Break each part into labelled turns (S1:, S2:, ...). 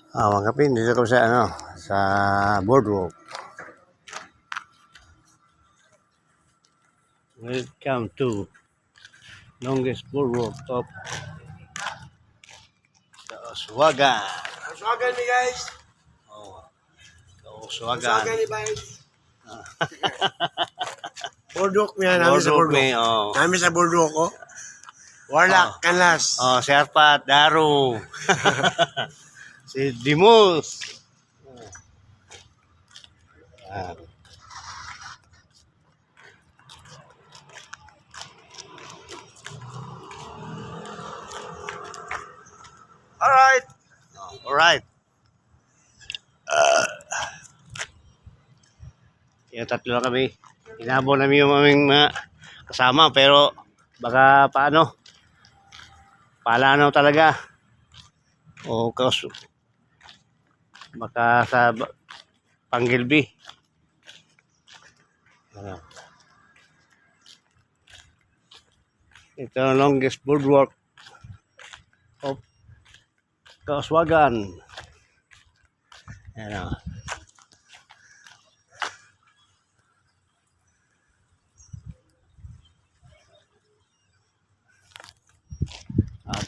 S1: Mga kapin, dito ko sa sa boardwalk. Welcome to longest boardwalk top sa Oswagan.
S2: Oswagan ni guys.
S1: Oh, sa
S2: Oswagan
S1: Oswagan.
S2: ni guys. Burdok niya namin sa
S1: Boardwalk
S2: Burdok.
S1: may
S2: Namin sa Burdok ko. Warlock, Canlas.
S1: Serpat, Daru. Si Dimus. Ah,
S2: Alright.
S1: alright. Yung tatlo na kami. Inabot namin yung aming mga kasama pero baka palanaw talaga. O baka sa Panggilby. Ito ang longest boardwalk of Kauswagan. Ayan o.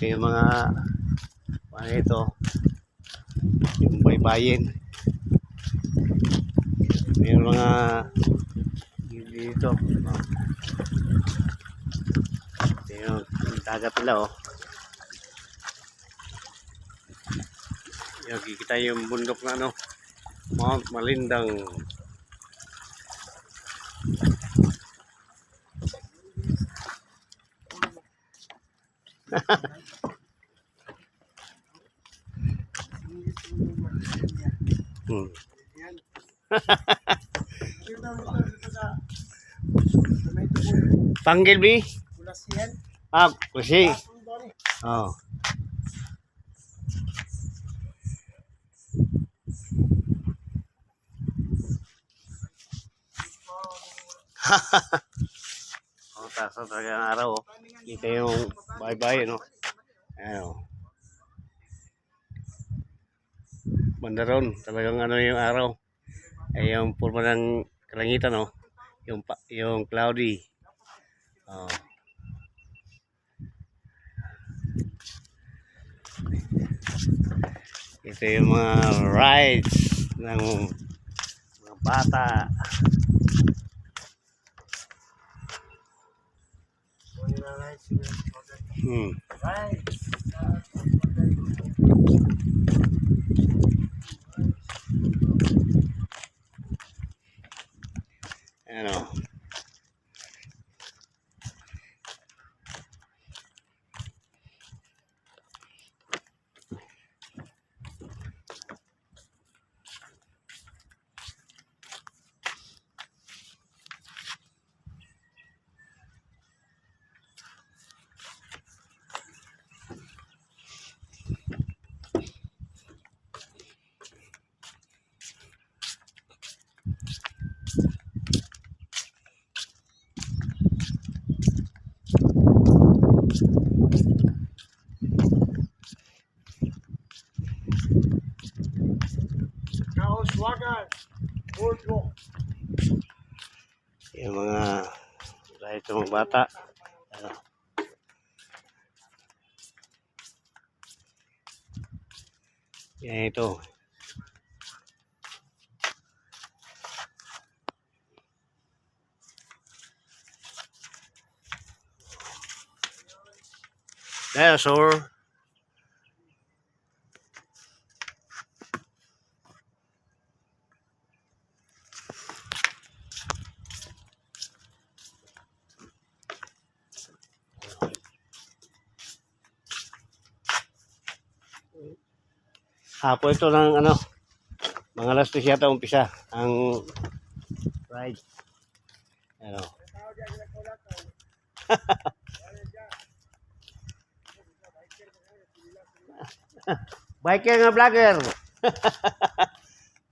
S1: Yung mga ito, yung baybayin. May mga dito. Ito yung dagat nila Yung kikita yung bundok na Mount Malindang. Panggilby? Kasi. Oh. Taas na talaga ang araw Kita yung bye-bye Ayan Banda ron, talagang yung araw. Ay yung purma ng kalangitan yung cloudy. Ito yung mga rides ng mga bata. Ano?
S2: Oswagan. Burdok.
S1: Yung mga kahit yung mga bata. Yan ito. Dinosaur. Hapon ito ng mga alas 3 yata umpisa ang ride. Biker nga vlogger.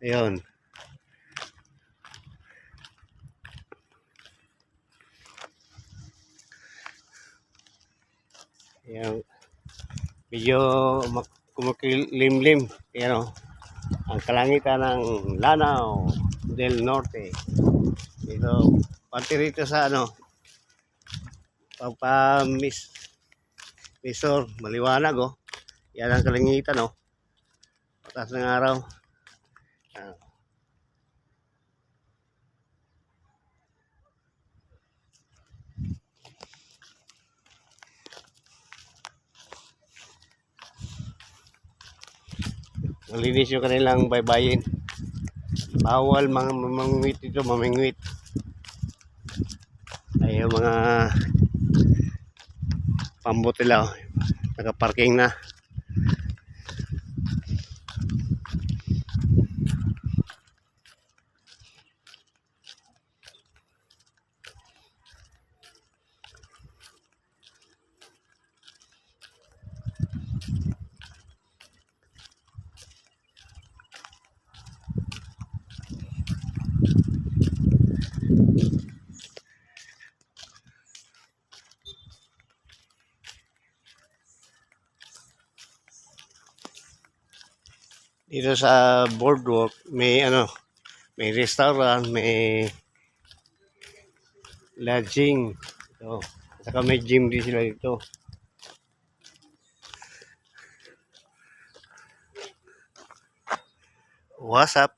S1: Ayun. Yung medyo kumakilimlim. Yan o. Ang kalangitan ng Lanao del Norte. Dito, pati rito sa ano, Misor, maliwanag oh. Yan ang kalangitan oh. Patas ng araw. Ah. Malinis yung kanilang baybayin. Bawal mga mamingwit dito, mamingwit. Ay yung mga pambutila oh. Nakaparking na. Dito sa boardwalk may ano, may restaurant, may lodging. Ito. Saka may gym din sila dito. What's up?